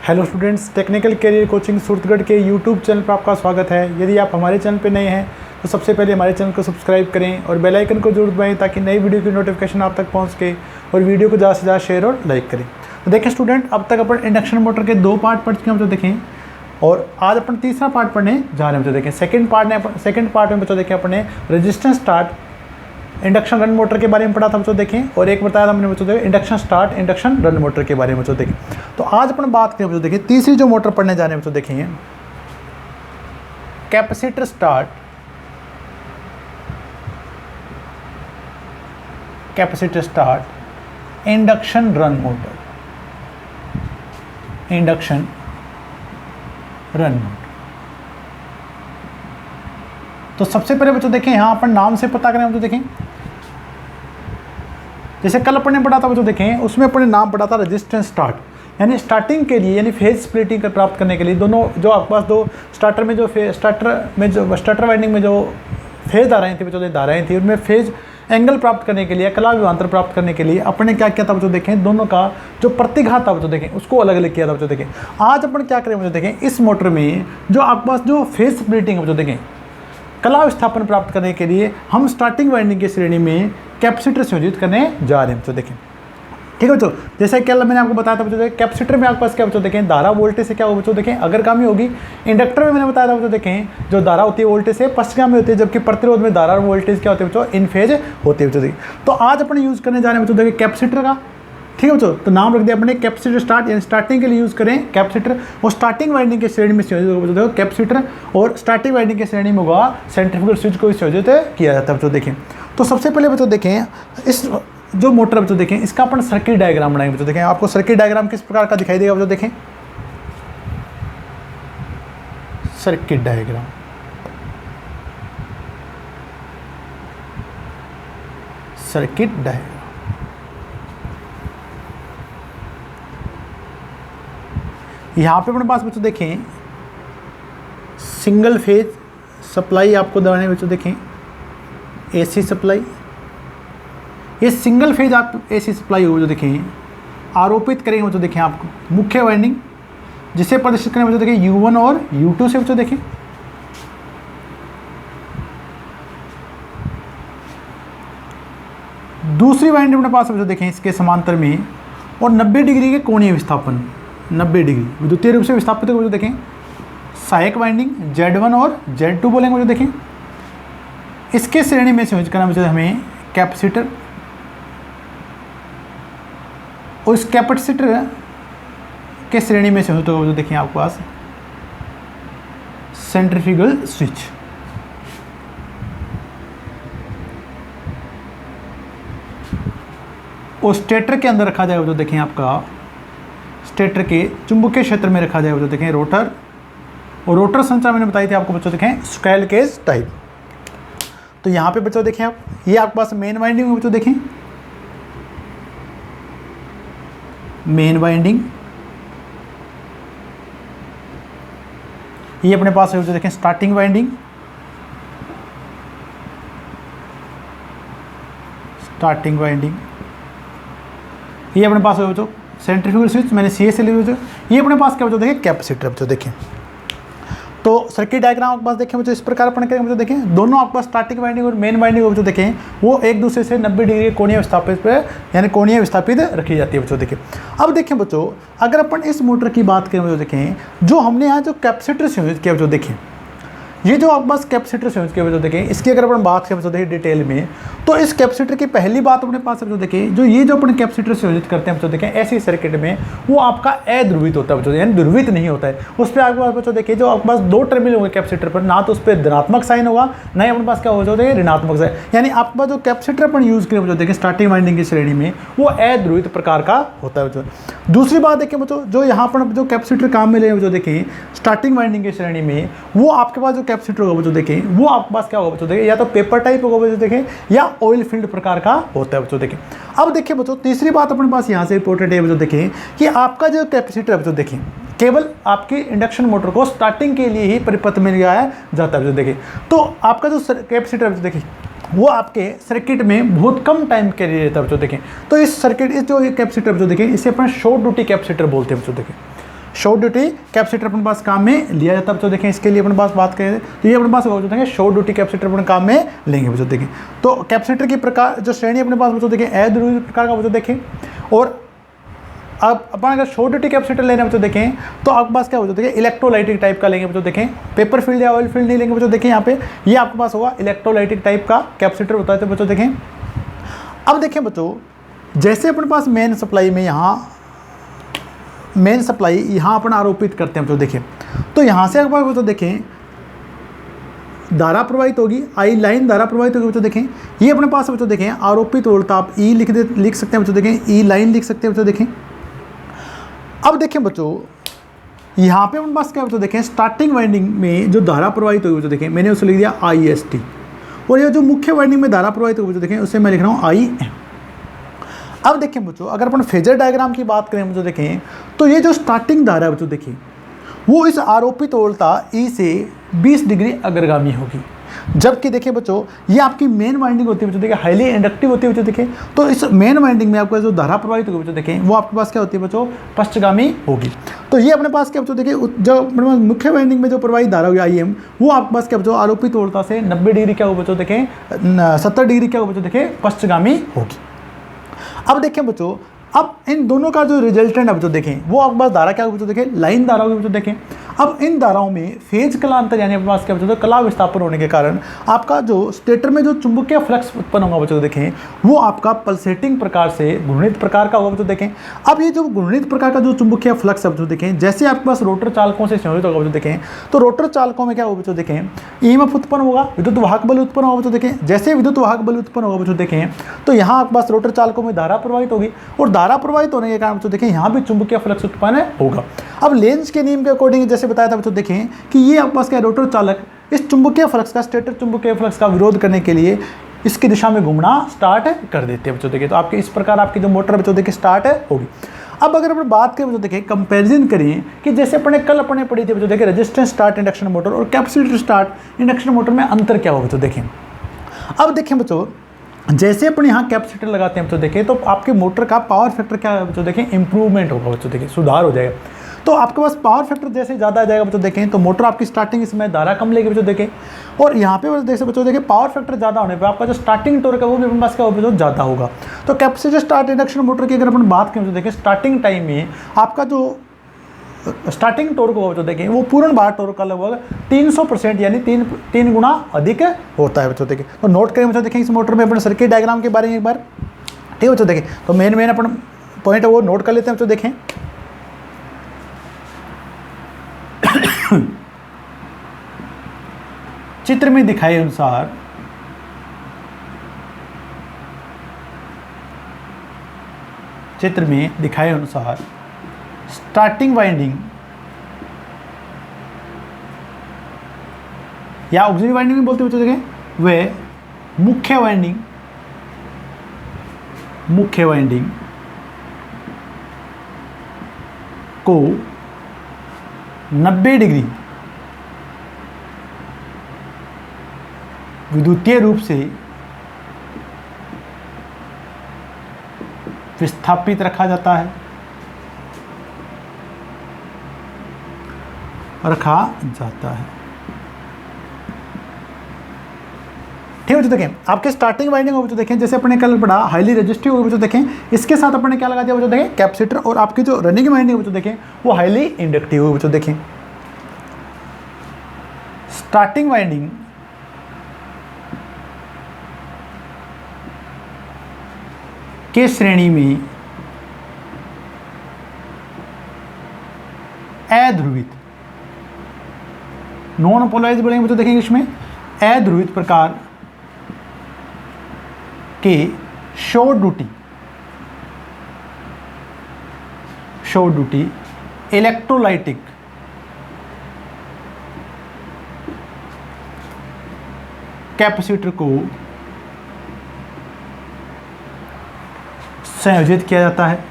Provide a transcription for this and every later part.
Hello students, technical career coaching Suratgarh के YouTube channel पर आपका स्वागत है। यदि आप हमारे चैनल पर नए हैं तो सबसे पहले हमारे चैनल को सब्सक्राइब करें और बेल आइकन को जरूर दबाएं ताकि नई वीडियो की नोटिफिकेशन आप तक पहुंच सके और वीडियो को ज़्यादा से ज़्यादा शेयर और लाइक करें। तो देखें स्टूडेंट, अब तक अपन इंडक्शन मोटर के 2 पार्ट पढ़ चुके हैं, तो देखें, और आज अपन तीसरा पार्ट पढ़ने जा रहे हैं। तो देखें सेकंड पार्ट में बच्चों देखें अपने resistance start induction run motor के बारे में पढ़ा था बच्चों देखें, और एक बताया था हमने बच्चों देखें induction start induction run motor के बारे में बच्चों देखें। तो आज अपन बात करें बच्चों देखें तीसरी जो मोटर पढ़ने जा रहे हैं बच्चों देखें capacitor start induction run motor induction run motor. तो सबसे पहले बच्चों देखें यहाँ अपन नाम से पता करें बच्चों देखें, जैसे कल अपन ने पढ़ा था बच्चों देखें, उसमें अपन ने नाम पढ़ा था रेजिस्टेंस स्टार्ट, यानी स्टार्टिंग के लिए यानी फेज स्प्लिटिंग प्राप्त करने के लिए दोनों जो आपके पास दो स्टार्टर वाइंडिंग में जो फेज धाराएं थी बच्चों धाराएं थी, उनमें फेज एंगल प्राप्त करने के लिए कला विभवांतर प्राप्त करने के लिए अपन ने क्या किया था बच्चों देखें, दोनों का जो प्रतिघात था बच्चों देखें उसको अलग अलग किया था बच्चों देखें। आज अपन क्या करें बच्चों देखें, इस मोटर में जो आपके पास जो फेज स्प्लिटिंग बच्चों देखें कला विस्थापन प्राप्त करने के लिए हम स्टार्टिंग वाइंडिंग की श्रेणी में कैपेसिटर संयोजित करने जा रहे हैं बच्चों देखें। ठीक है बच्चों, जैसे कल मैंने आपको बताया था बच्चों देखें कैपेसिटर में आपके पास क्या बच्चों देखें धारा वोल्टेज से क्या हो बच्चों देखें अग्रगामी होगी। इंडक्टर में मैंने बताया था बच्चों देखें जो धारा होती है वोल्टेज से पश्चगामी होती है, जबकि प्रतिरोध में धारा और वोल्टेज क्या होते हैं बच्चों इन फेज होते हैं बच्चों देखें। तो आज अपन यूज़ करने जा रहे हैं बच्चों देखें कैपेसिटर का। ठीक है बच्चों, तो नाम रख दिया अपने कैपेसिटर स्टार्ट, यानी स्टार्टिंग के लिए यूज़ करें कैपेसिटर, और स्टार्टिंग वाइंडिंग के श्रेणी में संयोजित होगा बच्चों कैपेसिटर, और स्टार्टिंग वाइंडिंग के श्रेणी में होगा सेंट्रीफ्यूगल स्विच को संयोजित किया जाता है बच्चों देखें। तो सबसे पहले बच्चों देखें इस जो मोटर बच्चों देखें इसका अपन सर्किट डायग्राम बनाएंगे बच्चों देखें। आपको सर्किट डायग्राम किस प्रकार का दिखाई देगा बच्चों देखें, सर्किट डायग्राम यहाँ पे अपने पास बच्चों देखें सिंगल फेज सप्लाई आपको दबाने बच्चों देखें एसी सप्लाई, ये सिंगल फेज आप एसी सप्लाई हो जो देखें आरोपित करेंगे बच्चों देखें आपको मुख्य वाइंडिंग जिसे प्रदर्शित करें बच्चों देखें U1 और U2 से बच्चों देखें। दूसरी वाइंडिंग अपने पास बच्चों देखें इसके समांतर में और 90 डिग्री के कोणीय विस्थापन 90 डिग्री विद्युतीय रूप से विस्थापित हो देखें सहायक वाइंडिंग Z1 और Z2 बोलेंगे बच्चों देखें। इसके श्रेणी में संयोजित करना बच्चों हमें कैपेसिटर, और इस कैपेसिटर के श्रेणी में संयोजित होगा जो देखें आपके पास सेंट्रीफ्यूगल स्विच। और स्टेटर के अंदर रखा जाएगा जो देखें आपका स्टेटर के चुंबकीय क्षेत्र में रखा जाएगा जो देखें रोटर, और रोटर संरचना मैंने बताई थी आपको बच्चों देखें स्क्वेयर केज टाइप। तो यहाँ पे बच्चों देखें आप ये आपके पास मेन वाइंडिंग में बच्चों देखें मेन वाइंडिंग, ये अपने पास है बच्चों देखें स्टार्टिंग वाइंडिंग, ये अपने पास है बच्चों सेंट्रीफ्यूगल स्विच मैंने सी से लिया बच्चों। ये अपने पास क्या बच्चों देखें कैपेसिटर बच्चों देखें। तो सर्किट डायग्राम आपके पास देखें बच्चों इस प्रकार अपन करेंगे बच्चों देखें दोनों आपके पास स्टार्टिंग वाइंडिंग और मेन वाइंडिंग बच्चों देखें वो एक दूसरे से 90 डिग्री कोणीय विस्थापित पे यानी कोणीय विस्थापित रखी जाती है बच्चों देखें। अब देखें बच्चों अगर अपन इस मोटर की बात करें बच्चों देखें जो हमने यहाँ जो कैपेसिटर संयोजित किया बच्चों देखें, ये जो आपके पास कैपेसिटर संयोजित किया बच्चों देखें इसकी अगर अपन बात करें बच्चों देखें डिटेल में, तो इस कैपेसिटर की पहली बात अपने पास बच्चों देखें जो ये जो अपन कैपेसिटर संयोजित करते हैं बच्चों देखें ऐसी सर्किट में वो आपका अध्रुवित होता है बच्चों यानी ध्रुवित नहीं होता है। उस पर आपके पास बच्चों देखें जो आपके पास 2 टर्मिनल होंगे कैपेसिटर पर, ना तो उस पर धनात्मक साइन होगा ना ही अपने पास क्या हो जाता है ऋणात्मक साइन, यानी आपके पास जो कैपेसिटर अपन यूज़ करें बच्चों देखें स्टार्टिंग वाइंडिंग की श्रेणी में वो अध्रुवित प्रकार का होता है बच्चों। दूसरी बात देखें बच्चों जो यहाँ पर जो कैपेसिटर काम में ले बच्चों देखें स्टार्टिंग वाइंडिंग की श्रेणी में वो आपके पास जो कैपेसिटर होगा बच्चों देखें वो आपके पास क्या होगा बच्चों देखें या तो पेपर टाइप होगा बच्चों देखें या ऑयल फील्ड प्रकार का होता है बच्चों देखें। अब देखिए बच्चों तीसरी बात अपने पास यहाँ से इंपॉर्टेंट है बच्चों देखें कि आपका जो कैपेसिटर है बच्चों देखें केवल आपकी इंडक्शन मोटर को स्टार्टिंग के लिए ही परिपथ में लगाया जाता है। देखिए तो आपका जो कैपेसिटर देखिए वो आपके सर्किट में बहुत कम टाइम के लिए रहता है बच्चों। देखें तो इस सर्किट इस जो कैपेसिटर बच्चों देखें इसे अपन शॉर्ट ड्यूटी कैपेसिटर बोलते हैं बच्चों। देखें शॉर्ट ड्यूटी कैपेसिटर अपने पास काम में लिया जाता है बच्चों। देखें इसके लिए अपने पास बात करें तो ये अपने पास बच्चों देखें शॉर्ट ड्यूटी कैपेसिटर अपने काम में लेंगे बच्चों। देखें तो कैपेसिटर की प्रकार जो श्रेणी अपने पास बच्चों देखें अध्रुवित प्रकार का बच्चों देखें। और अब अपन अगर शॉर्ट ड्यूटी कैपेसिटर लेने बच्चों देखें तो आपके पास क्या बच्चों देखें इलेक्ट्रोलाइटिक टाइप का लेंगे बच्चों। देखें पेपर फील्ड या ऑयल फील्ड नहीं लेंगे बच्चों। देखें यहाँ पे ये आपके पास होगा इलेक्ट्रोलाइटिक टाइप का कैपेसिटर होता है बच्चों। देखें अब देखें बच्चों जैसे अपने पास मेन सप्लाई में यहाँ अपन आरोपित करते हैं बच्चों। देखें तो यहाँ से अगर बच्चों देखें धारा प्रवाहित होगी, आई लाइन धारा प्रवाहित होगी बच्चों। देखें ये अपने पास बच्चों देखें आरोपित वोल्टा आप ई लिख सकते हैं बच्चों। देखें ई लाइन लिख सकते हैं बच्चों। देखें अब देखें बच्चों यहाँ पे अपने पास क्या बच्चों देखें स्टार्टिंग वाइंडिंग में जो धारा प्रवाहित होगी बच्चों देखें मैंने उसे लिख दिया IST। और ये जो मुख्य वाइंडिंग में धारा प्रवाहित होगी बच्चों देखें उसे मैं लिख रहा हूँ IM। अब देखें बच्चों अगर अपन फेजर डायग्राम की बात करें बच्चों देखें तो ये जो स्टार्टिंग धारा है बच्चों देखें वो इस आरोपित वोल्टा E से 20 डिग्री अग्रगामी होगी। जबकि देखिए बच्चों ये आपकी मेन वाइंडिंग होती है बच्चों। देखिए हाईली इंडक्टिव होती है बच्चों। देखें तो इस मेन वाइंडिंग में आपका जो धारा प्रवाहित होगी बच्चों देखें वो आपके पास क्या होती है बच्चों पश्चगामी होगी। तो ये अपने पास क्या बच्चों देखिए जो अपने पास मुख्य वाइंडिंग में जो प्रवाहित धारा होगी IM वो आपके पास क्या बच्चों आरोपित वोल्टा से 90 डिग्री क्या होगा बच्चों देखें 70 डिग्री क्या होगा बच्चों देखें पश्चगामी होगी। अब देखें बच्चों अब इन दोनों का जो रिजल्टेंट है बच्चों देखें वो आपके पास धारा क्या होगी बच्चों देखें लाइन धारा होगी बच्चों। देखें अब इन धाराओं में फेज कलांतर यानी अपने पास क्या बच्चों कला विस्थापन होने के कारण आपका जो स्टेटर में जो चुंबकीय फ्लक्स उत्पन्न होगा बच्चों देखें वो आपका पल्सेटिंग प्रकार से घूर्णित प्रकार का होगा बच्चों। देखें अब ये जो घूर्णित प्रकार का जो चुंबकीय फ्लक्स है बच्चों देखें जैसे आपके पास रोटर चालकों से संयोजित होगा बच्चों। देखें तो रोटर चालकों में क्या होगा बच्चों देखें EMF उत्पन्न होगा, विद्युत वाहक बल उत्पन्न होगा बच्चों। देखें जैसे विद्युत वाहक बल उत्पन्न होगा बच्चों देखें तो यहाँ आपके पास रोटर चालकों में धारा प्रवाहित होगी और धारा प्रवाहित होने के कारण बच्चों देखें यहाँ भी चुंबकीय फ्लक्स उत्पन्न होगा। अब लेंज के नियम के अकॉर्डिंग जैसे बताया था बच्चों देखें कि ये आपके पास क्या रोटर चालक इस चुंबकीय फ्लक्स का स्टेटर चुंबकीय फ्लक्स का विरोध करने के लिए इसकी दिशा में घूमना स्टार्ट कर देते हैं बच्चों। देखिए तो आपके इस प्रकार आपकी जो मोटर बच्चों देखिए स्टार्ट होगी। अब अगर अपन बात करें बच्चों देखिए कंपैरिजन करें कि जैसे अपने कल अपने पढ़ी थी बच्चों देखिए रेजिस्टेंस स्टार्ट इंडक्शन मोटर और कैपेसिटर स्टार्ट इंडक्शन मोटर में अंतर क्या होगा बच्चों। देखें अब देखें बच्चों जैसे अपन यहाँ कैपेसिटर लगाते हैं बच्चों देखें तो आपके मोटर का पावर फैक्टर क्या है बच्चों देखें इंप्रूवमेंट होगा बच्चों। देखें सुधार हो जाएगा। तो आपके पास पावर फैक्टर जैसे ज़्यादा आ जाएगा बच्चों देखें तो मोटर आपकी स्टार्टिंग इसमें धारा कम लेगी बच्चों। देखें और यहाँ पे जैसे बच्चों देखें पावर फैक्टर ज़्यादा होने पे आपका जो स्टार्टिंग टॉर्क है वो भी अपने पास क्या होगा ज़्यादा होगा। तो कैपेसिटर स्टार्ट इंडक्शन मोटर की अगर अपन बात करें तो देखें स्टार्टिंग टाइम में आपका जो स्टार्टिंग टॉर्क होगा बच्चों देखें वो पूर्ण भार टॉर्क का लगभग 300% यानी तीन गुना अधिक होता है बच्चों। देखें तो नोट करें बच्चों देखें इस मोटर में अपने सर्किट डायग्राम के बारे में एक बार ठीक है बच्चों। देखें तो मेन अपन पॉइंट है वो नोट कर लेते हैं बच्चों। देखें चित्र में दिखाए अनुसार स्टार्टिंग वाइंडिंग या ऑक्सिलरी वाइंडिंग में बोलते बच्चों देखें वे मुख्य वाइंडिंग को 90 डिग्री विद्युतीय रूप से विस्थापित रखा जाता है ठीक है बच्चों। देखें आपके स्टार्टिंग वाइंडिंग बच्चों देखें जैसे अपने कल पढ़ा हाईली रेजिस्टिव होगी बच्चों। देखें इसके साथ अपने क्या लगा दिया बच्चों देखें कैपेसिटर और आपकी जो रनिंग वाइंडिंग बच्चों देखें वो हाईली इंडक्टिव होगी बच्चों। देखें स्टार्टिंग वाइंडिंग के श्रेणी में अध्रुवित नॉन पोलराइज बोलेंगे बच्चों। देखेंगे इसमें अध्रुवित प्रकार के शॉर्ट ड्यूटी इलेक्ट्रोलाइटिक कैपेसिटर को संयोजित किया जाता है।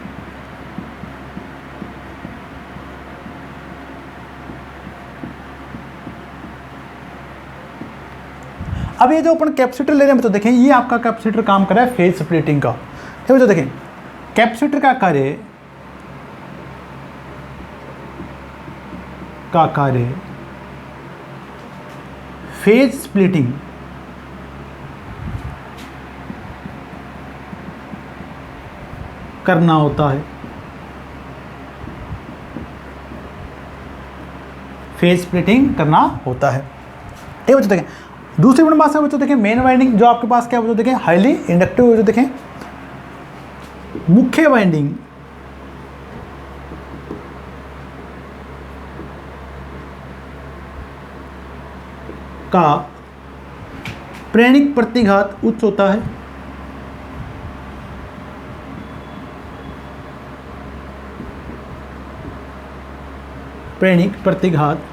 अब ये जो अपन कैपेसिटर ले रहे हैं तो देखें ये आपका कैपेसिटर काम कर रहा है फेज स्प्लिटिंग का। ठीक है देखें कैपेसिटर का कार्य का कार्य फेज स्प्लिटिंग करना होता है। फेज स्प्लिटिंग करना होता है। ये बच्चों देखें, दूसरी बड़ी बात है बच्चों देखें, मेन वाइंडिंग जो आपके पास क्या बच्चों देखें हाईली इंडक्टिव, जो देखें मुख्य वाइंडिंग का प्रेरणिक प्रतिघात उच्च होता है। प्रेरणिक प्रतिघात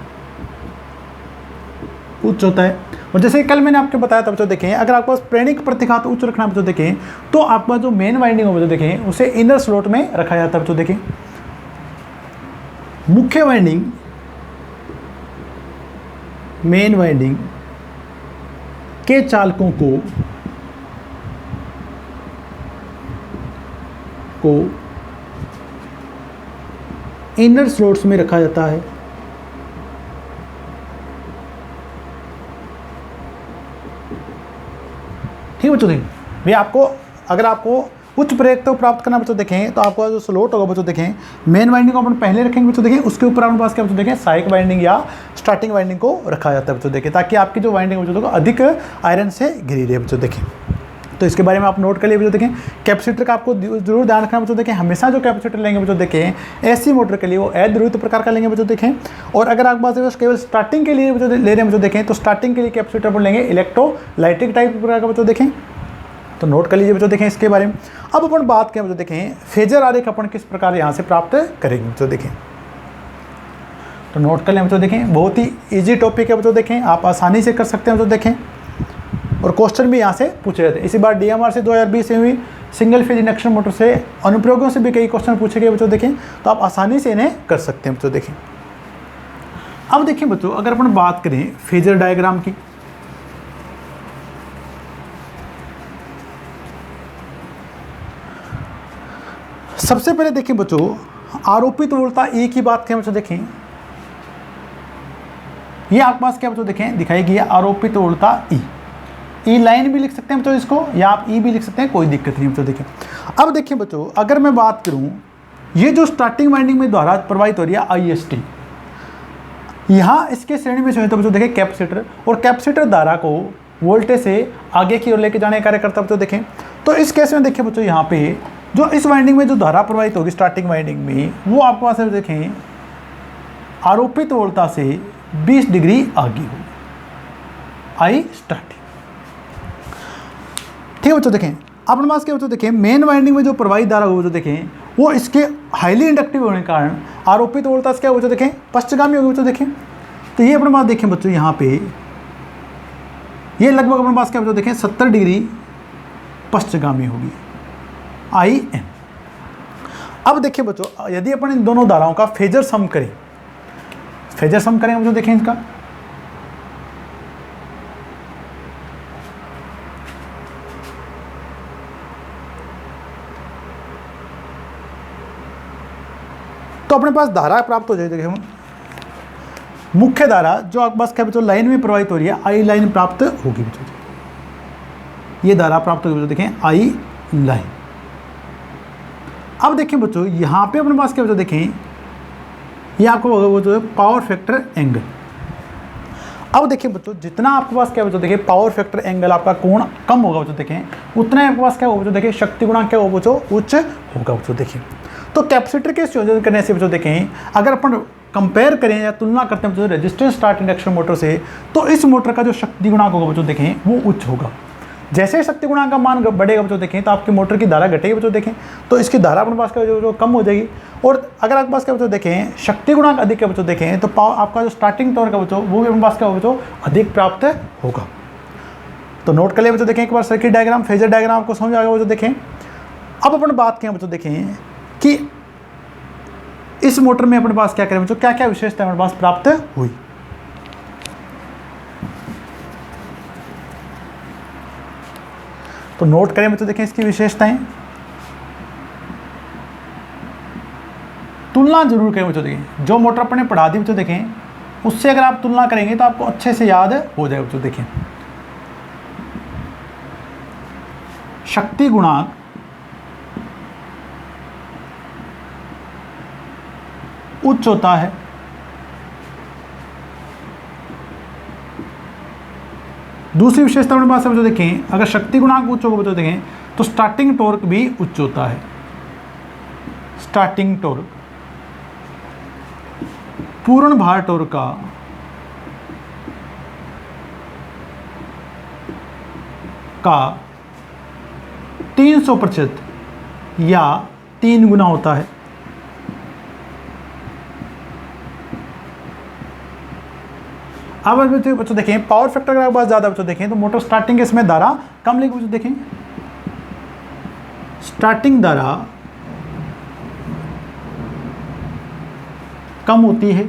उच्च होता है। और जैसे कल मैंने आपको बताया था बच्चों देखें, अगर आपके पास प्रेरणिक प्रतिघात उच्च रखना बच्चों देखें तो आपका जो मेन वाइंडिंग हो बच्चों देखें उसे इनर स्लॉट में रखा जाता है बच्चों देखें। मुख्य वाइंडिंग, मेन वाइंडिंग के चालकों को इनर स्लॉट्स में रखा जाता है। ठीक बच्चों देखें, वे आपको अगर आपको उच्च प्रेरकत्व प्राप्त करना बच्चों देखें तो आपका जो स्लॉट होगा बच्चों देखें, मेन वाइंडिंग को अपन पहले रखेंगे बच्चों देखें, उसके ऊपर अपने पास क्या बच्चों देखें सहायक वाइंडिंग या स्टार्टिंग वाइंडिंग को रखा जाता है बच्चों देखें, ताकि आपकी जो वाइंडिंग बच्चों देखो अधिक आयरन से घिरी रहे बच्चों देखें। तो इसके बारे में आप नोट कर लिए बच्चों देखें। कैपेसिटर का आपको जरूर ध्यान रखना बच्चों देखें, हमेशा जो कैपेसिटर लेंगे बच्चों देखें ऐसी मोटर के लिए वो अद्वितीय प्रकार का लेंगे बच्चों देखें। और अगर आपके पास केवल स्टार्टिंग के लिए बच्चों ले रहे हैं बच्चों देखें तो स्टार्टिंग के लिए कैपेसिटर पर लेंगे इलेक्ट्रोलाइटिक टाइप प्रकार का बच्चों देखें। तो नोट कर लीजिए बच्चों देखें इसके बारे में। अब अपन बात करें बच्चों देखें फेजर आरेख अपन किस प्रकार यहाँ से प्राप्त करेंगे बच्चों देखें। तो नोट कर लें बच्चों देखें, बहुत ही इजी टॉपिक है बच्चों देखें, आप आसानी से कर सकते हैं बच्चों देखें। और क्वेश्चन भी यहाँ से पूछे जाते हैं। इसी बार DMR से 2020 में हुई सिंगल फेज इंडक्शन मोटर से अनुप्रयोगों से भी कई क्वेश्चन पूछे गए बच्चों देखें, तो आप आसानी से इन्हें कर सकते हैं बच्चों देखें। अब देखिए बच्चों, अगर अपन बात करें फेजर डायग्राम की, सबसे पहले देखिए बच्चों आरोपित वोल्टता E की बात करें बच्चों देखें, ये आपके पास क्या बच्चों देखें दिखाई गई है आरोपित वोल्टता ई लाइन भी लिख सकते हैं बच्चों इसको, या आप ई भी लिख सकते हैं, कोई दिक्कत नहीं बच्चों देखें। अब देखिए बच्चों, अगर मैं बात करूं ये जो स्टार्टिंग वाइंडिंग में धारा प्रवाहित हो रही है IST, यहाँ इसके श्रेणी में जो है तो बच्चों देखें कैपेसिटर, और कैपेसिटर धारा को वोल्टेज से आगे की ओर लेके जाने का कार्य करता है बच्चों देखें। तो इस केस में देखिए बच्चों यहाँ पे जो इस वाइंडिंग में जो धारा प्रवाहित होगी स्टार्टिंग वाइंडिंग में, वो आपके पास देखें आरोपित वोल्टता से 20 डिग्री आगे होगी आई स्टार्टिंग। ठीक है बच्चों देखें, अपने पास क्या बच्चों देखें मेन वाइंडिंग में जो प्रवाहित धारा होगी बच्चों देखें वो इसके हाईली इंडक्टिव होने के कारण आरोपित वोल्टता से क्या बच्चों देखें पश्चगामी होगी बच्चों देखें। तो ये अपने पास देखें बच्चों यहाँ पे ये लगभग अपने पास क्या बच्चों देखें 70 डिग्री पश्चगामी होगी IN। अब देखिए बच्चों, यदि अपन इन दोनों धाराओं का फेजर सम करें, फेजर सम करें बच्चों देखें इसका, तो अपने पास धारा प्राप्त हो जाएगी। देखिए मुख्य धारा जो आपके पास क्या बच्चों लाइन में प्रवाहित हो रही है I लाइन प्राप्त होगी बच्चों, ये धारा प्राप्त होगी बच्चों देखें I लाइन। अब देखिए बच्चों यहाँ पे अपने पास क्या बच्चों देखें ये आपको वो जो है पावर फैक्टर एंगल। अब देखिए बच्चों जितना आपके पास क्या बच्चों देखें पावर फैक्टर एंगल आपका कोण कम होगा बच्चों देखें, उतना आपके पास क्या होगा बच्चों देखें शक्ति गुणांक क्या होगा बच्चों उच्च होगा बच्चों देखें। तो कैपेसिटर के संयोजन करने से बच्चों देखें अगर अपन कंपेयर करें या तुलना करते हैं बच्चों रेजिस्टेंस स्टार्ट इंडक्शन मोटर से, तो इस मोटर का जो शक्ति गुणांक होगा बच्चों देखें वो उच्च होगा। जैसे शक्ति गुणांक का मान बढ़ेगा बच्चों देखें तो आपकी मोटर की धारा घटेगी बच्चों देखें, तो इसकी धारा अपने पास क्या जो कम हो जाएगी। और अगर आपके पास क्या बच्चों देखें शक्ति गुणांक अधिक है बच्चों देखें तो आपका जो स्टार्टिंग टॉर्क का बच्चों वो भी अपने पास क्या होगा बच्चों अधिक प्राप्त होगा। तो नोट कर लिया बच्चों देखें एक बार सर्किट डायग्राम फेजर डायग्राम आपको समझ आ गया बच्चों देखें। अब अपन बात करें बच्चों देखें कि इस मोटर में अपने पास क्या करें बच्चों क्या क्या विशेषता अपने पास प्राप्त हुई। तो नोट करें बच्चों देखें इसकी विशेषताएं, तुलना जरूर करें बच्चों देखें। जो मोटर अपने पढ़ा दी बच्चों देखें उससे अगर आप तुलना करेंगे तो आपको अच्छे से याद हो जाएगा बच्चों। देखिए शक्ति गुणांक उच्च होता है, दूसरी विशेषता अपने पास है बच्चों देखें, अगर शक्ति गुणांक उच्च होगा बच्चों देखें तो स्टार्टिंग टॉर्क भी उच्च होता है। स्टार्टिंग टॉर्क पूर्ण भार टॉर्क का 300% या 3 गुना होता है। अब बच्चों देखें पावर फैक्टर अगर आपके पास ज़्यादा बच्चों देखें तो मोटर स्टार्टिंग के इसमें धारा कम लेगी बच्चों। देखें स्टार्टिंग धारा कम होती है।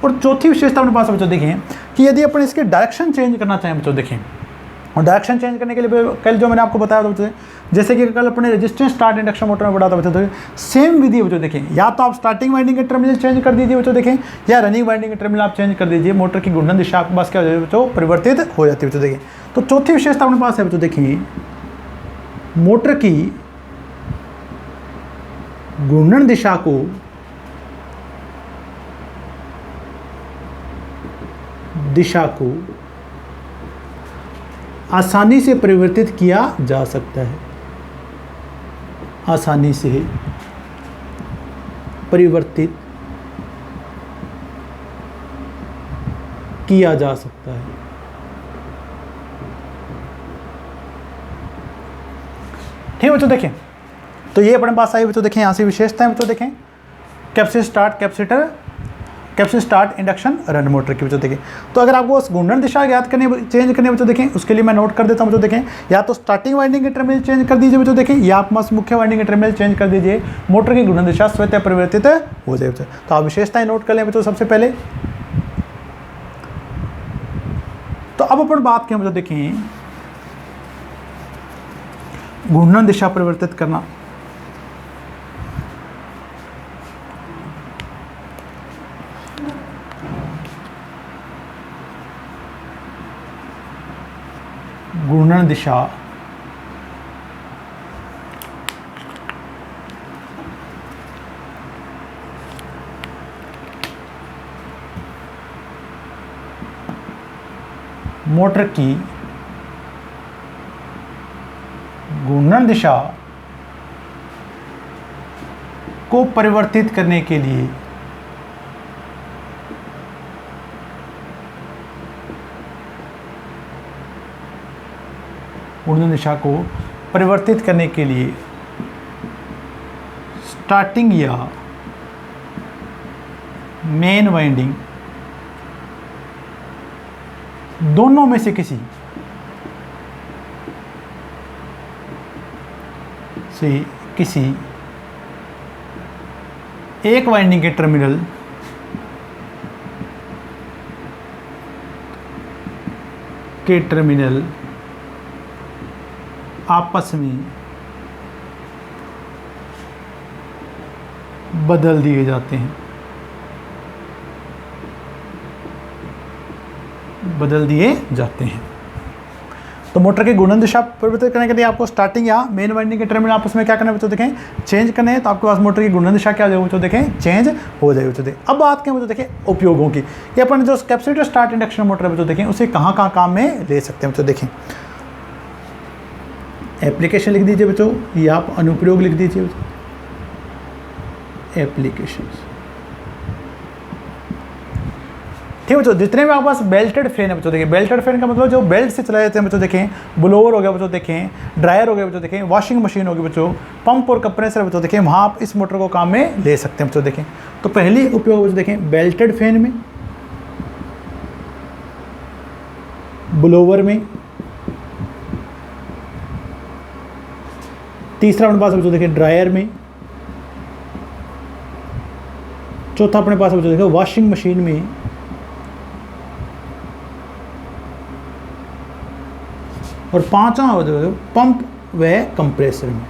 और चौथी विशेषता अपने पास बच्चों देखें कि यदि अपन इसके डायरेक्शन चेंज करना चाहें बच्चों देखें, और डायरेक्शन चेंज करने के लिए कल जो मैंने आपको बताया था बच्चों, जैसे कि कल अपने रेजिस्टेंस स्टार्ट इंडक्शन मोटर में पढ़ा था बच्चों, सेम विधि बच्चों देखें, या तो आप स्टार्टिंग वाइंडिंग के टर्मिनल चेंज कर दीजिए बच्चों देखें, या रनिंग वाइंडिंग के टर्मिनल आप चेंज कर दीजिए, मोटर की घूर्णन दिशा आपके पास क्या हो जाएगी बच्चों, परिवर्तित हो जाती है बच्चों देखें। तो चौथी विशेषता अपने पास है बच्चों देखें, मोटर की घूर्णन दिशा को आसानी से परिवर्तित किया जा सकता है। आसानी से परिवर्तित किया जा सकता है। ठीक है बच्चों देखें, तो ये अपने पास आई बच्चों देखें, यहाँ से विशेषताएं बच्चों देखें, capacitor start capacitor, capacitor start induction run motor की बच्चों देखें। तो अगर आपको घूर्णन दिशा ज्ञात करने चेंज करने बच्चों देखें, उसके लिए मैं नोट कर देता हूं बच्चों देखें, या तो स्टार्टिंग वाइंडिंग के टर्मिनल चेंज कर दीजिए बच्चों देखें, या आप बस मुख्य वाइंडिंग के टर्मिनल चेंज कर दीजिए, मोटर की घूर्णन दिशा स्वतः परिवर्तित हो जाए बच्चों। तो आप विशेषताएं नोट कर लें बच्चों सबसे पहले। तो अब अपन बात करें बच्चों देखें घूर्णन दिशा परिवर्तित करना। घूर्णन दिशा मोटर की घूर्णन दिशा को परिवर्तित करने के लिए घूर्णन दिशा को परिवर्तित करने के लिए स्टार्टिंग या मेन वाइंडिंग दोनों में से किसी एक वाइंडिंग के टर्मिनल आपस में बदल दिए जाते हैं, तो मोटर की घूर्णन दिशा परिवर्तित करने के लिए आपको स्टार्टिंग या मेन वाइंडिंग के टर्मिनल आपस में क्या करना है बच्चों देखें, चेंज करने हैं। तो आपके पास मोटर की घूर्णन दिशा क्या हो जाएगी बच्चों देखें, चेंज हो जाएगी बच्चों देखें। अब बात करें बच्चों देखें उपयोगों की, ये अपन जो कैपेसिटर स्टार्ट इंडक्शन मोटर है बच्चों देखें, उसे कहाँ कहाँ काम में ले सकते हैं बच्चों देखें। एप्लीकेशन लिख दीजिए बच्चों, या आप अनुप्रयोग लिख दीजिए बच्चों, एप्लीकेशन। ठीक है बच्चों, जितने भी आपके पास बेल्टेड फैन है बच्चों देखें, बेल्टेड फैन का मतलब जो बेल्ट से चलाए जाते हैं बच्चों देखें, ब्लोअर हो गया बच्चों देखें, ड्रायर हो गया बच्चों देखें, वॉशिंग मशीन होगी बच्चों, पंप और कंप्रेसर बच्चों देखें, वहाँ आप इस मोटर को काम में ले सकते हैं बच्चों देखें। तो पहली उपयोग बच्चों देखें बेल्टेड फैन में, ब्लोअर में, तीसरा अपने पास बच्चों देखें ड्रायर में, चौथा अपने पास बच्चों देखें वॉशिंग मशीन में, और पांचवा पंप व कंप्रेसर में,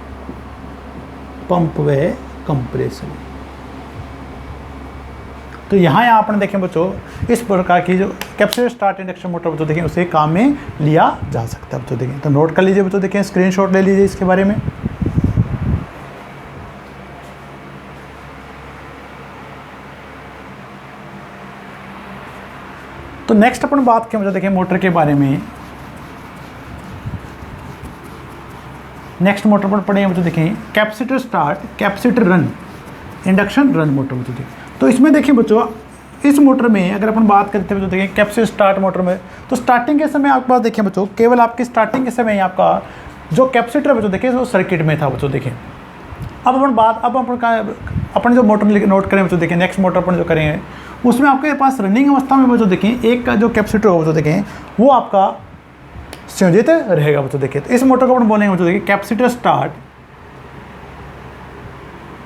तो यहाँ अपन देखें बच्चों इस प्रकार की जो कैपेसिटर स्टार्ट इंडक्शन मोटर बच्चों देखें उसे काम में लिया जा सकता है बच्चों देखें। तो नोट कर लीजिए बच्चों देखें, स्क्रीनशॉट ले लीजिए इसके बारे में। तो नेक्स्ट अपन बात करें बच्चों देखें मोटर के बारे में। नेक्स्ट मोटर पर पढ़े बच्चों देखें capacitor start capacitor run induction run motor बच्चों देखें। तो इसमें देखिए बच्चों इस मोटर में अगर अपन बात करते हैं बच्चों देखें कैपेसिटर स्टार्ट मोटर में, तो स्टार्टिंग के समय आपके पास देखिए बच्चों केवल आपकी स्टार्टिंग के समय आपका जो कैपेसिटर बच्चों देखें वो सर्किट में था बच्चों देखें। अपन जो मोटर नोट करें बच्चों देखें, नेक्स्ट मोटर अपन जो करेंगे उसमें आपके पास रनिंग अवस्था में बच्चों देखें एक का जो कैपेसिटर होगा बच्चों देखें वो आपका संयोजित रहेगा बच्चों देखें। तो इस मोटर को अपन बोलेंगे बच्चों देखें capacitor start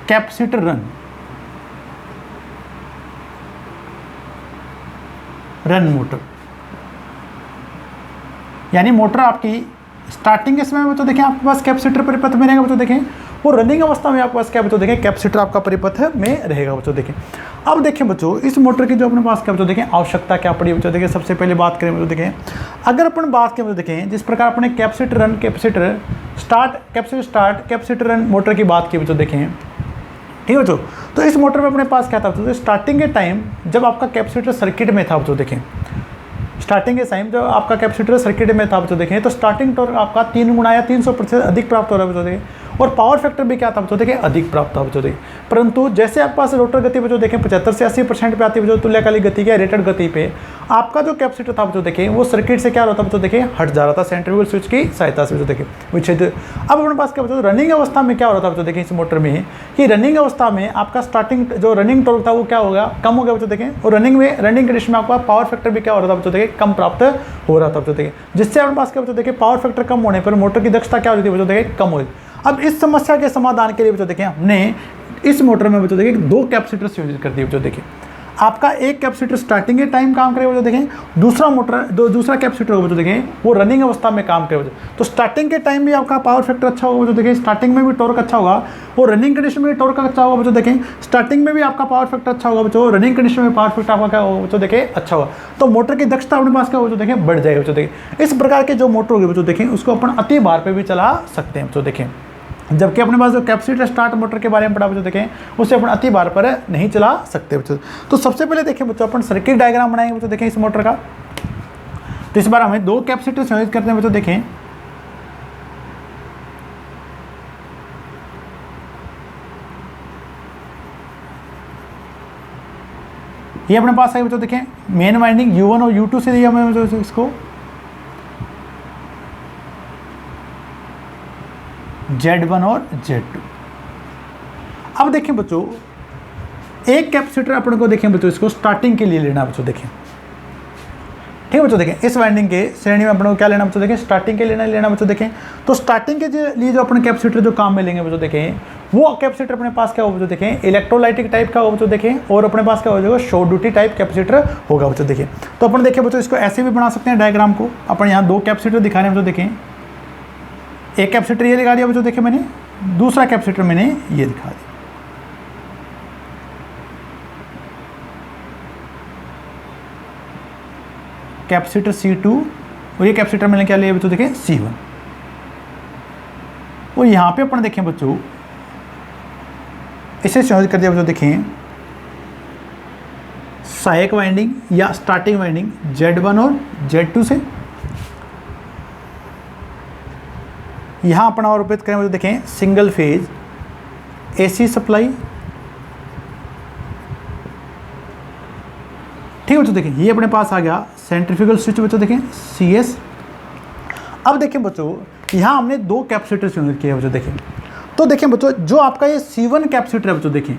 capacitor run motor, यानी मोटर आपकी स्टार्टिंग के समय में बच्चों देखें आपके पास कैपेसिटर परिपथ में रहेगा बच्चों देखें, वो रनिंग अवस्था में आपके पास क्या बच्चों देखें कैपेसिटर आपका परिपथ में रहेगा बच्चों देखें। अब देखें बच्चों इस मोटर की जो अपने पास क्या बच्चों देखें आवश्यकता क्या पड़ी बच्चों देखें। सबसे पहले बात करें बच्चों देखें, अगर अपन बात करें बच्चों देखें जिस प्रकार अपने capacitor run capacitor start capacitor run motor की बात की बच्चों देखें, ठीक है बच्चों। तो इस मोटर में अपने पास क्या था बच्चों, स्टार्टिंग के टाइम जब आपका कैपेसिटर सर्किट में था बच्चों देखें, स्टार्टिंग के टाइम जब आपका कैपेसिटर सर्किट में था बच्चों देखें, तो स्टार्टिंग टॉर्क आपका 3 गुना या 300% अधिक प्राप्त हो रहा है बच्चों देखें, और पावर फैक्टर भी क्या था बच्चों देखें अधिक प्राप्त था बच्चों देखें। परंतु जैसे आपके पास रोटर गति बच्चों देखें 75 से 80% पे आती है बच्चों तुल्यकालिक गति के रेटेड गति पे, आपका जो कैपेसिटर था बच्चों देखें वो सर्किट से क्या होता बच्चों देखें हट जा रहा था सेंट्रीफ्यूगल स्विच की सहायता से बच्चों देखें विच्छेद। अब अपने पास क्या बच्चों रनिंग अवस्था में क्या हो रहा था बच्चों देखें इस मोटर में कि रनिंग अवस्था में आपका स्टार्टिंग जो रनिंग टॉर्क था वो क्या होगा कम हो गया बच्चों देखें, और रनिंग कंडीशन में आपका पावर फैक्टर भी क्या हो रहा था बच्चों देखें कम प्राप्त हो रहा था बच्चों देखें, जिससे अपने पास क्या बच्चों देखें पावर फैक्टर कम होने पर मोटर की दक्षता क्या हो रही थी बच्चों देखें कम हो रही। अब इस समस्या के समाधान के लिए बच्चों देखें हमने इस मोटर में बच्चों देखें 2 कैपेसिटर संयोजित कर दिए बच्चों देखें। आपका एक कैपेसिटर स्टार्टिंग के टाइम काम करेगा बच्चों देखें, दूसरा कैपेसिटर होगा बच्चों देखें वो रनिंग अवस्था में काम करेगा बच्चों। तो स्टार्टिंग के टाइम भी आपका पावर फैक्टर अच्छा होगा बच्चों देखें, स्टार्टिंग में भी टॉर्क अच्छा होगा, और रनिंग कंडीशन में भी टॉर्क अच्छा होगा बच्चों देखें, स्टार्टिंग में भी आपका पावर फैक्टर अच्छा होगा बच्चों, रनिंग कंडीशन में पावर फैक्टर आपका क्या होगा बच्चों देखें अच्छा होगा। तो मोटर की दक्षता अपने पास क्या होगा बच्चों देखें बढ़ जाएगा बच्चों देखें। इस प्रकार के जो मोटर होगी बच्चों देखें उसको अपन अति भार पे भी चला सकते हैं बच्चों देखें, जबकि अपने पास जो कैपेसिटर स्टार्ट मोटर के बारे में पढ़ा बच्चों देखें उसे अपन अति भार पर नहीं चला सकते बच्चों। तो सबसे पहले देखें बच्चों अपन सर्किट डायग्राम बनाएंगे बच्चों देखें इस मोटर का। तो इस बार हमें 2 कैपेसिटर संयोजित करते हैं बच्चों देखें। ये अपने पास है बच्चों देखें मेन वाइंडिंग U1 और U2 से दिया हमें बच्चों इसको Z1 और Z2। अब देखें बच्चों एक कैपेसिटर अपन को देखें बच्चों इसको स्टार्टिंग के लिए लेना बच्चों देखें, ठीक है बच्चों देखें इस वाइंडिंग के श्रेणी में अपन को क्या लेना बच्चों देखें स्टार्टिंग के लेना बच्चों देखें। तो स्टार्टिंग के लिए जो अपन कैपेसिटर जो काम में लेंगे बच्चों देखें वो कैपेसिटर अपने पास क्या होगा बच्चों देखें इलेक्ट्रोलाइटिक टाइप का होगा बच्चों देखें, और अपने पास क्या हो जाएगा शॉर्ट ड्यूटी टाइप कैपेसिटर होगा बच्चों देखें। तो अपन देखें बच्चों इसको ऐसे भी बना सकते हैं डायग्राम को। अपन यहाँ 2 कैपेसिटर दिखा रहे हैं बच्चों देखें, एक कैपेसिटर ये दिखा दिया बच्चों देखें मैंने, दूसरा कैपेसिटर मैंने ये दिखा दिया। कैपेसिटर C2 और ये कैपेसिटर मैंने क्या लिया बच्चों देखें C1। और यहाँ पे अपन देखें बच्चों इसे संयोजित कर दिया बच्चों देखें सहायक वाइंडिंग या स्टार्टिंग वाइंडिंग Z1 और Z2 से। यहाँ अपन और उपयोग करें बच्चों देखें सिंगल फेज AC सप्लाई, ठीक है बच्चों देखें ये अपने पास आ गया सेंट्रीफ्यूगल स्विच बच्चों देखें CS। अब देखें बच्चों यहाँ हमने 2 कैपेसिटर संयोजित किए बच्चों देखें। तो देखें बच्चों जो आपका ये C1 कैपेसिटर है बच्चों देखें,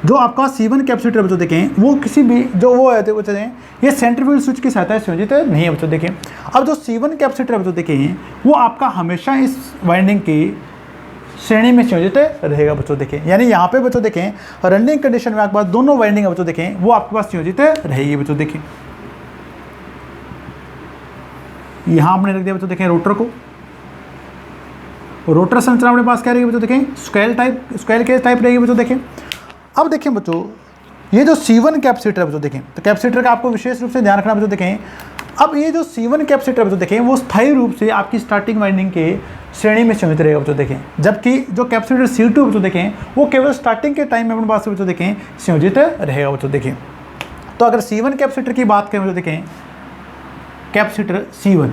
जो आपका C1 कैपेसिटर बच्चों देखें वो किसी भी जो वो है बच्चों देखें ये सेंट्रीफ्यूगल स्विच की सहायता से संयोजित नहीं है बच्चों देखें। अब जो C1 कैपेसिटर है बच्चों देखें वो आपका हमेशा इस वाइंडिंग की श्रेणी में संयोजित रहेगा बच्चों देखें, यानी यहाँ पे बच्चों देखें रनिंग कंडीशन में आपके पास दोनों वाइंडिंग बच्चों देखें वो आपके पास संयोजित रहेगी बच्चों देखें। यहाँ आपने रख दिया बच्चों देखें रोटर को, रोटर संरचना अपने पास क्या रहेगी बच्चों देखें स्क्वायर केज टाइप रहेगी बच्चों देखें। अब देखें बच्चों ये जो C1 कैपेसिटर है बच्चों देखें, तो कैपेसिटर का आपको विशेष रूप से ध्यान रखना बच्चों देखें। अब ये जो C1 कैपेसिटर बच्चों देखें वो स्थायी रूप से आपकी स्टार्टिंग वाइंडिंग के श्रेणी में संयोजित रहेगा बच्चों देखें, जबकि जो कैपेसिटर C2 बच्चों देखें वो केवल स्टार्टिंग के टाइम में अपने पास बच्चों देखें संयोजित रहेगा बच्चों देखें। तो अगर C1 कैपेसिटर की बात करें बच्चों देखें, कैपेसिटर C1,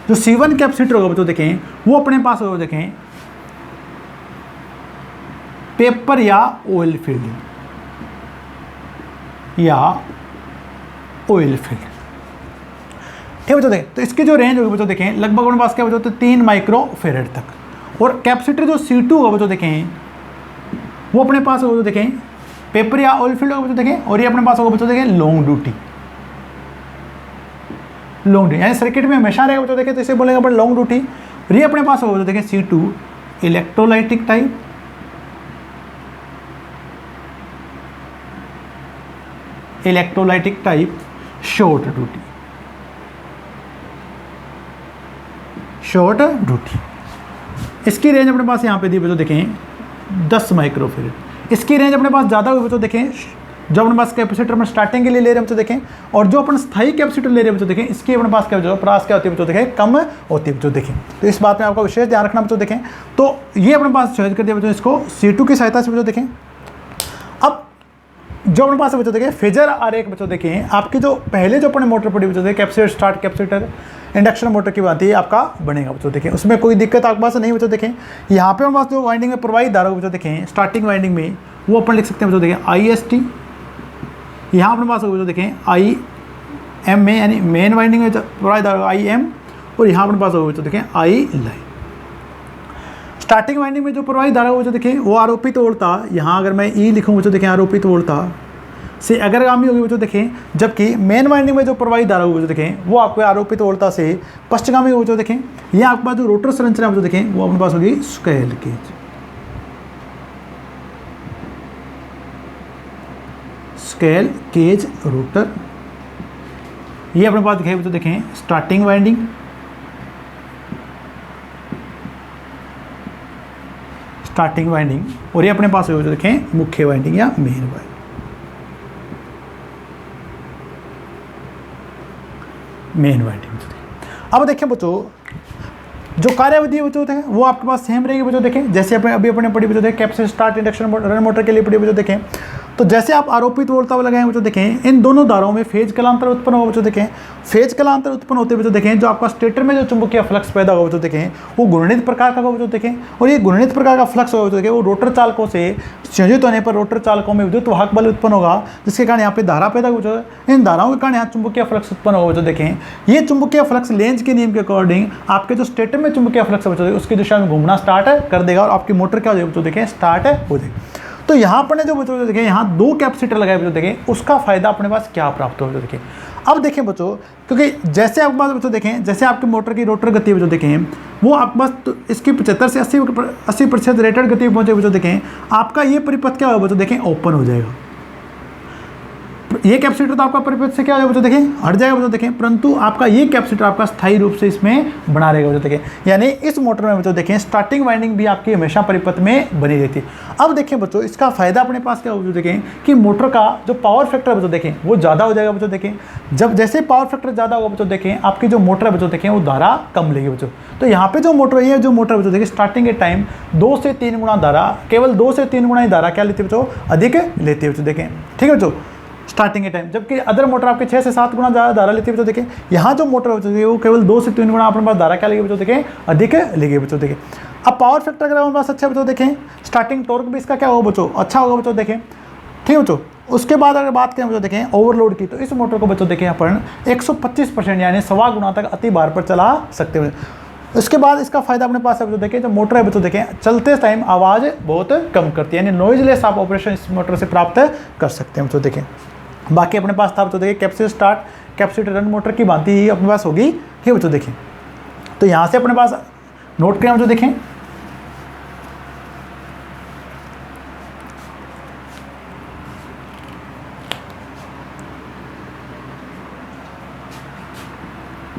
जो C1 कैपेसिटर होगा बच्चों देखें वो अपने पास होगा देखें पेपर या ऑयल फील्ड या ऑयल फील्ड, ठीक है बच्चों देखें। तो इसकी जो रेंज होगी बच्चों देखें लगभग अपने पास क्या बच्चों तो 3 माइक्रोफेरेड तक। और कैपेसिटर जो C2 होगा बच्चों देखें वो अपने पास होगा देखें पेपर या ऑयल फील्ड होगा बच्चों देखें, और ये अपने पास होगा बच्चों देखें लॉन्ग ड्यूटी यानी सर्किट में हमेशा रहेगा बच्चों देखें, तो इसे बोलेगा बट लॉन्ग ड्यूटी। और ये अपने पास होगा बच्चों देखें C2 electrolytic type, electrolytic type short duty, short duty. इसकी रेंज अपने पास यहाँ पे दी बच्चों देखें 10 माइक्रोफेरेड। इसकी रेंज अपने पास ज़्यादा हुई बच्चों देखें, जो अपने पास कैपेसिटर में स्टार्टिंग के लिए ले रहे हैं बच्चों देखें, और जो अपन स्थायी कैपेसिटर ले रहे हैं बच्चों देखें इसकी अपने पास क्या बच्चों प्रास क्या होती है बच्चों देखें कम होती है बच्चों देखें। तो इस बात में आपका विशेष ध्यान रखना बच्चों देखें। तो ये अपने पास चॉइस कर दिया बच्चों इसको C2 की सहायता से बच्चों देखें। अब जो अपने पास बच्चों देखें फेजर आरेख बच्चों देखें, आपकी जो पहले जो अपने मोटर पड़ी बच्चों देखें capacitor start capacitor induction motor की बात है आपका बनेगा बच्चों देखें, उसमें कोई दिक्कत आपके पास नहीं बच्चों देखें। यहाँ पे हमारे पास जो वाइंडिंग में प्रवाहित धारा बच्चों देखें स्टार्टिंग वाइंडिंग में वो अपन लिख सकते हैं बच्चों देखें IST, यहाँ अपने पास बच्चों देखें IM में यानी मेन वाइंडिंग में प्रवाहित धारा IM, और यहाँ अपने पास बच्चों देखें I लाइन। स्टार्टिंग वाइंडिंग में जो प्रवाहित धारा बच्चों देखें वो आरोपित वोल्टता, यहाँ अगर मैं E लिखूँ बच्चों देखें आरोपित वोल्टता से अग्रगामी होगी बच्चों देखें, जबकि मेन वाइंडिंग में जो प्रवाहित धारा होगी बच्चों देखें वो आपको आरोपित वोल्टता से पश्चगामी होगी बच्चों देखें। यहाँ आपके पास जो रोटर संरचना बच्चों देखें वो अपने पास होगी scale gauge, scale cage rotor. ये अपने पास दिखाई बच्चों देखें स्टार्टिंग वाइंडिंग, स्टार्टिंग वाइंडिंग, और ये अपने पास बच्चों देखें मुख्य वाइंडिंग या मेन वाइंडिंग, मेन वाइंडिंग। अब देखें बच्चों जो कार्यावधि बच्चों हैं वो आपके पास सेम रहेगी बच्चों देखें, जैसे अपने अभी अपने पढ़ी बच्चों देखें capacitor start induction run motor के लिए पढ़ी बच्चों देखें। तो जैसे आप आरोपित वोल्टता लगाएं बच्चों देखें, इन दोनों धाराओं में फेज कलांतर उत्पन्न होगा बच्चों देखें। फेज कलांतर उत्पन्न होते बच्चों देखें जो आपका स्टेटर में जो चुंबकीय फ्लक्स पैदा होगा बच्चों देखें वो घूर्णित प्रकार का होगा बच्चों देखें, और ये घूर्णित प्रकार का फ्लक्स होगा बच्चों देखें वो रोटर चालकों से संयोजित होने पर रोटर चालकों में विद्युत वाहक बल उत्पन्न होगा, जिसके कारण यहाँ पे धारा पैदा होगा बच्चों। इन धाराओं के कारण यहाँ चुंबकीय फ्लक्स उत्पन्न होगा बच्चों देखें। ये चुंबकीय फ्लक्स लेंज के नियम के अकॉर्डिंग आपके जो स्टेटर में चुंबकीय फ्लक्स बच्चों उसकी दिशा में घूमना स्टार्ट कर देगा और आपकी मोटर क्या हो जाएगी बच्चों देखें स्टार्ट हो जाएगी। तो यहाँ पर जो बच्चों देखें यहाँ 2 कैपेसिटर लगाए बच्चों देखें, उसका फायदा अपने पास क्या प्राप्त हो देखें। अब देखें बच्चों, क्योंकि जैसे आपके पास बच्चों देखें जैसे आपकी मोटर की रोटर गति बच्चों देखें वो आपके पास तो इसकी 75 से 80% रेटेड गति पहुंचे बच्चों देखें, आपका ये परिपथ क्या होगा बच्चों देखें ओपन हो जाएगा। ये कैपेसिटर तो आपका परिपथ से क्या हो जाएगा बच्चों देखें हट जाएगा बच्चों देखें, परंतु आपका ये कैपेसिटर आपका स्थायी रूप से इसमें बना रहेगा बच्चों देखें। यानी इस मोटर में बच्चों देखें स्टार्टिंग वाइंडिंग भी आपकी हमेशा परिपथ में बनी रहती है। अब देखें बच्चों इसका फायदा अपने पास क्या हो देखें कि मोटर का जो पावर फैक्टर बच्चों देखें वो ज़्यादा हो जाएगा बच्चों देखें। जब जैसे पावर फैक्टर ज़्यादा होगा बच्चों देखें आपकी जो मोटर है बच्चों देखें वो धारा कम लेगी बच्चों। तो यहाँ पे जो मोटर है जो मोटर बच्चों देखें स्टार्टिंग के टाइम 2 से 3 गुना धारा, केवल 2 से 3 गुना ही धारा क्या लेती है बच्चों अधिक लेती है बच्चों देखें, ठीक है बच्चों स्टार्टिंग के टाइम। जबकि अदर मोटर आपके 6 से 7 गुना ज़्यादा धारा लेती है बच्चों देखें, यहाँ जो मोटर बच्चों देखें वो केवल 2 से 3 गुना अपने पास धारा क्या लेगी बच्चों देखें अधिक लेगी बच्चों देखें। अब पावर फैक्टर अगर हमारे पास अच्छा बच्चों देखें स्टार्टिंग टॉर्क भी इसका क्या होगा बच्चों अच्छा होगा बच्चों देखें, ठीक है बच्चों। उसके बाद अगर बात करें बच्चों देखें ओवरलोड की, तो इस मोटर को बच्चों देखें अपन 125% यानी 1.25 गुना तक अति भार पर चला सकते हैं। उसके बाद इसका फायदा अपने पास है बच्चों देखें जो मोटर है बच्चों देखें चलते टाइम आवाज़ बहुत कम करती है, यानी नॉइजलेस आप ऑपरेशन इस मोटर से प्राप्त कर सकते हैं बच्चों देखें। बाकी अपने पास था बच्चों देखिए capacitor start capacitor run motor की भांति ही अपने पास होगी, ठीक है बच्चों देखें। तो यहाँ से अपने पास नोट करें बच्चों देखें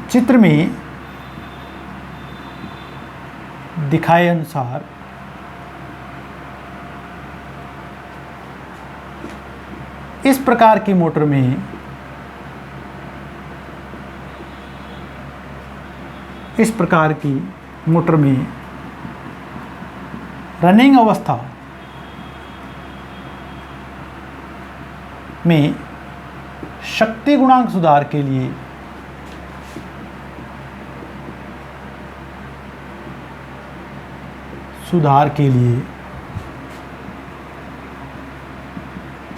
चित्र में दिखाए अनुसार इस प्रकार की मोटर में रनिंग अवस्था में शक्ति गुणांक सुधार के लिए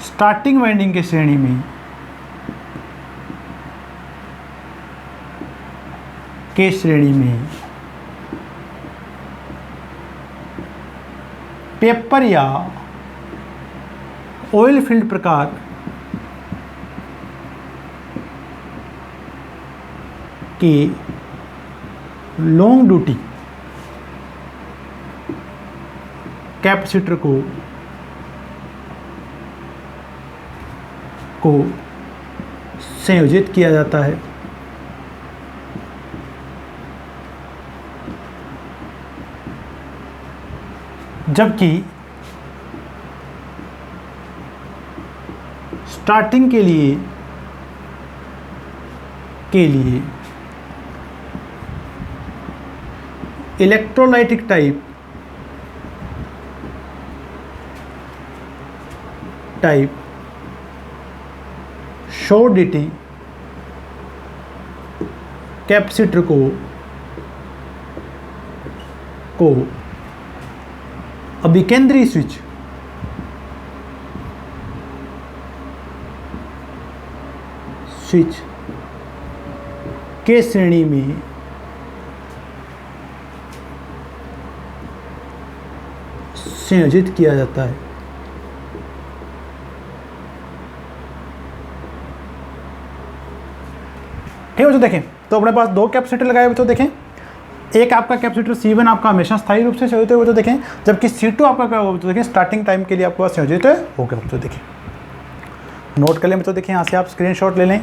स्टार्टिंग वाइंडिंग की श्रेणी में पेपर या ऑयल फील्ड प्रकार के लॉन्ग ड्यूटी कैपेसिटर को संयोजित किया जाता है। जबकि स्टार्टिंग के लिए electrolytic type short duty capacitor को अभिकेंद्री स्विच के श्रेणी में संयोजित किया जाता है। ठीक है बच्चों, देखें तो अपने पास दो कैपेसिटर लगाए बच्चों, देखें एक आपका कैपेसिटर C1 आपका हमेशा स्थायी रूप से संयोजित होगा बच्चों, देखें, जबकि C2 आपका क्या होगा बच्चों, देखें स्टार्टिंग टाइम के लिए आपके पास संयोजित होगा बच्चों। देखें नोट कर लें बच्चों, देखें यहाँ से आप स्क्रीनशॉट ले लें।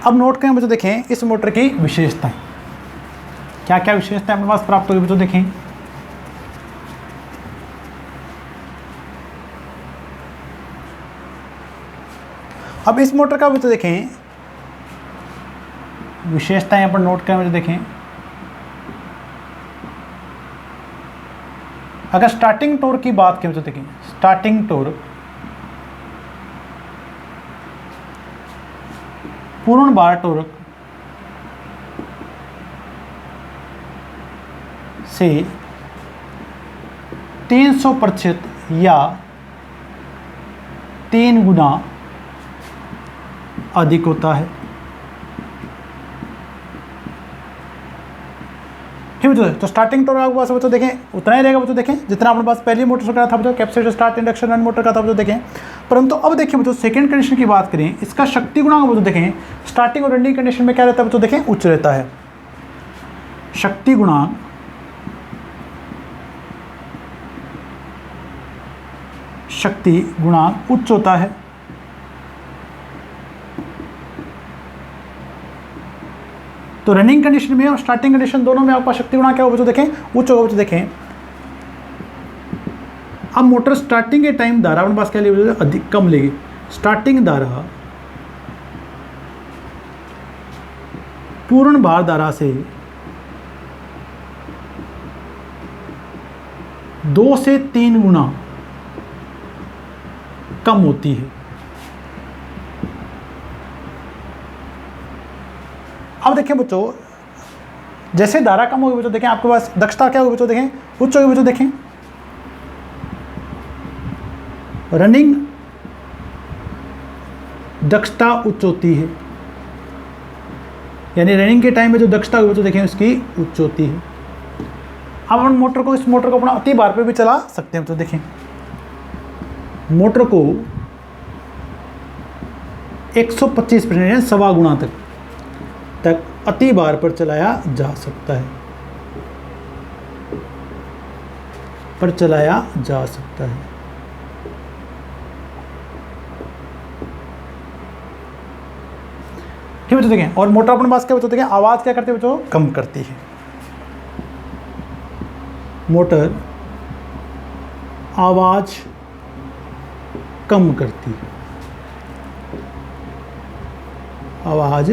अब नोट करें बच्चों, देखें इस मोटर की विशेषताएं, क्या क्या विशेषताएं अपने पास प्राप्त होगी बच्चों। देखें अब इस मोटर का बच्चों देखें विशेषताएं यहाँ पर नोट करें बच्चों। देखें अगर स्टार्टिंग टॉर्क की बात करें बच्चों, देखें स्टार्टिंग टॉर्क पूर्ण भार टॉर्क से 300% या 3 गुना अधिक होता है। ठीक है तो स्टार्टिंग टॉर्क आपके पास बच्चों देखें उतना ही रहेगा बच्चों, देखें जितना अपने पास पहली मोटर का था बच्चों, capacitor start induction run motor का था बच्चों, देखें। परंतु अब देखिए बच्चों सेकंड कंडीशन की बात करें, इसका शक्ति गुणांक बच्चों देखें स्टार्टिंग और रनिंग कंडीशन में क्या रहता है बच्चों, देखें उच्च रहता है। शक्ति गुणांक उच्च होता है। तो रनिंग कंडीशन में और स्टार्टिंग कंडीशन दोनों में आपका शक्ति गुणांक क्या होगा बच्चों, देखें उच्च होगा बच्चों। देखें अब मोटर स्टार्टिंग के टाइम धारा अपने पास क्या लेगी, अधिक कम लेगी। स्टार्टिंग धारा पूर्ण भार धारा से 2 से 3 गुना कम होती है। अब देखिए बच्चों जैसे धारा कम होगी बच्चों, देखें आपके पास दक्षता क्या होगी बच्चों, देखें उच्च होगी बच्चों। देखें रनिंग दक्षता उच्च होती है, यानी रनिंग के टाइम में जो दक्षता होगी बच्चों देखें उसकी उच्च होती है। अब हम इस मोटर को अपना अति भार पे भी चला सकते हैं बच्चों। देखें मोटर को 125% यानी 1.25 गुना तक अति भार पर चलाया जा सकता है, ठीक है बच्चों। देखें और मोटर अपने पास क्या बच्चों, देखें आवाज़ क्या करती है बच्चों, कम करती है। मोटर आवाज़ कम करती है, आवाज़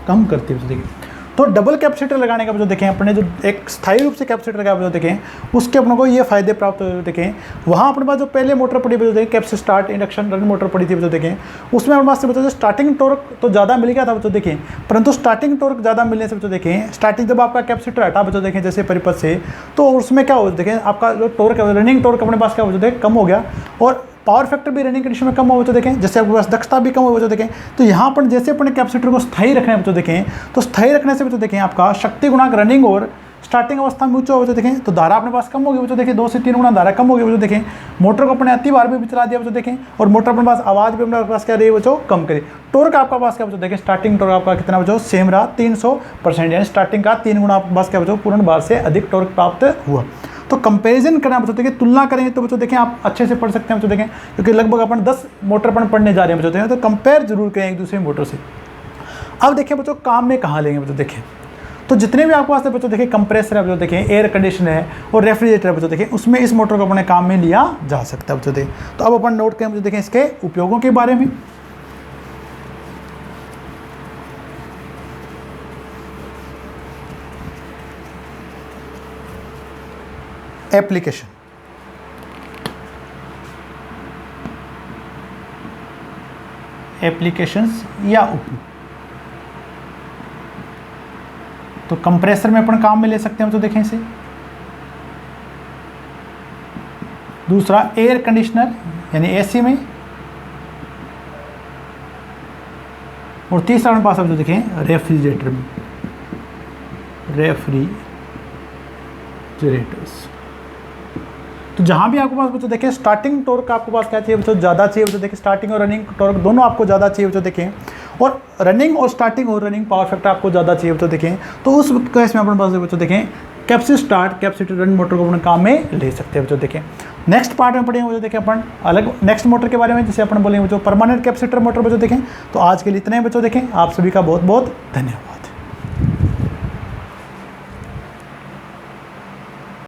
कम करती है। देखिए तो डबल कैपेसिटर लगाने का जो देखें अपने जो एक स्थायी रूप से कैपेसिटर का जो देखें उसके अपनों को ये फायदे प्राप्त हो देखें। वहाँ अपने पास जो पहले मोटर पड़ी जो देखें capacitor start induction run motor पड़ी थी जो देखें, उसमें अपने पास से बच्चों स्टार्टिंग टॉर्क तो ज़्यादा मिल गया था बच्चों देखें, परंतु स्टार्टिंग टॉर्क ज़्यादा मिलने से बच्चों देखें स्टार्टिंग जब आपका कैपेसिटर हटा बच्चों देखें जैसे परिपथ से, तो उसमें क्या हो देखें आपका जो टॉर्क रनिंग टॉर्क अपने पास क्या हो देखें कम हो गया, और पावर फैक्टर भी रनिंग कंडीशन में कम हो तो देखें, जैसे आपके पास दक्षता भी कम हो तो देखें। तो यहाँ पर जैसे अपने कैपेसिटर को स्थायी रखने में तो देखें, तो स्थायी रखने से भी तो देखें आपका शक्ति गुणांक रनिंग और स्टार्टिंग अवस्था में ऊंचा हो तो देखें, तो धारा अपने पास कम होगी तो देखें 2 से 3 गुना धारा कम होगी तो देखें। मोटर को अपने अति बार भी चला दिया तो देखें, और मोटर अपने पास आवाज़ भी अपने पास क्या रही है कम करे। टॉर्क आपका पास क्या देखें स्टार्टिंग टॉर्क आपका कितना बचो सेम रहा 300%, यानी स्टार्टिंग का 3 गुना आपके पास क्या बचो पूर्ण बार से अधिक टॉर्क प्राप्त हुआ। तो कंपैरिजन करना बच्चों देखिए, तुलना करेंगे तो बच्चों देखें आप अच्छे से पढ़ सकते हैं बच्चों देखें, क्योंकि लगभग अपन 10 मोटर अपन पढ़ने जा रहे हैं बच्चों देखें, तो कंपेयर जरूर करें एक दूसरे मोटर से। अब देखें बच्चों काम में कहाँ लेंगे बच्चों देखें, तो जितने भी आपके पास है बच्चों देखें कंप्रेसर है बच्चों देखें, एयर कंडीशनर है और रेफ्रिजरेटर बच्चों देखें, उसमें इस मोटर को अपने काम में लिया जा सकता है बच्चों देखें। तो अब अपन नोट करें बच्चों देखें इसके उपयोगों के बारे में। एप्लीकेशन, एप्लीकेशंस या उपयोग, तो कंप्रेसर में अपन काम में ले सकते हैं तो देखें इसे। दूसरा एयर कंडीशनर यानी एसी में, और तीसरा अपने पास आप जो देखें रेफ्रिजरेटर में, रेफ्रिजरेटर्स। तो जहाँ भी आपके पास बच्चों देखें स्टार्टिंग टॉर्क आपके पास क्या चाहिए बच्चों ज़्यादा चाहिए बच्चों देखें, स्टार्टिंग और रनिंग टॉर्क दोनों आपको ज़्यादा चाहिए बच्चों देखें, और रनिंग और स्टार्टिंग और रनिंग पावर फैक्टर आपको ज़्यादा चाहिए बच्चों देखें। तो उस केस में अपने पास बच्चों देखें capacitor start capacitor run motor को अपने काम में ले सकते हैं बच्चों देखें। नेक्स्ट पार्ट में पढ़ेंगे बच्चों देखें अपन अलग नेक्स्ट मोटर के बारे में, जैसे अपन बोलेंगे बच्चों परमानेंट कैपेसिटर मोटर बच्चों देखें। तो आज के लिए इतने बच्चों देखें, आप सभी का बहुत बहुत धन्यवाद।